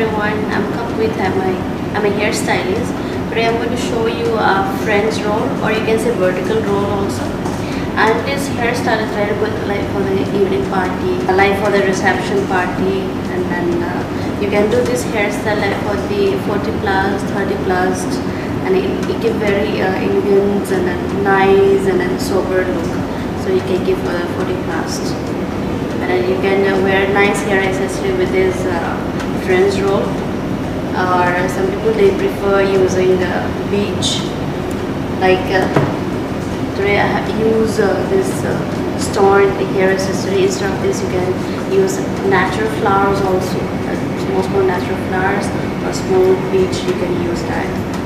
everyone, I'm Kapit. I'm a hairstylist. Today I'm going to show you a French roll, or you can say vertical roll also. And this hairstyle is very good, like for the evening party, like for the reception party, and then you can do this hairstyle like for the 40 plus, 30 plus, and it give very elegant and then nice and then sober look. So you can give for the 40 plus. And then you can wear nice hair accessory with this French roll, or some people they prefer using beach. Like today I have used this stone hair accessory. Instead of this, you can use natural flowers also, small natural flowers or small beach. You can use that.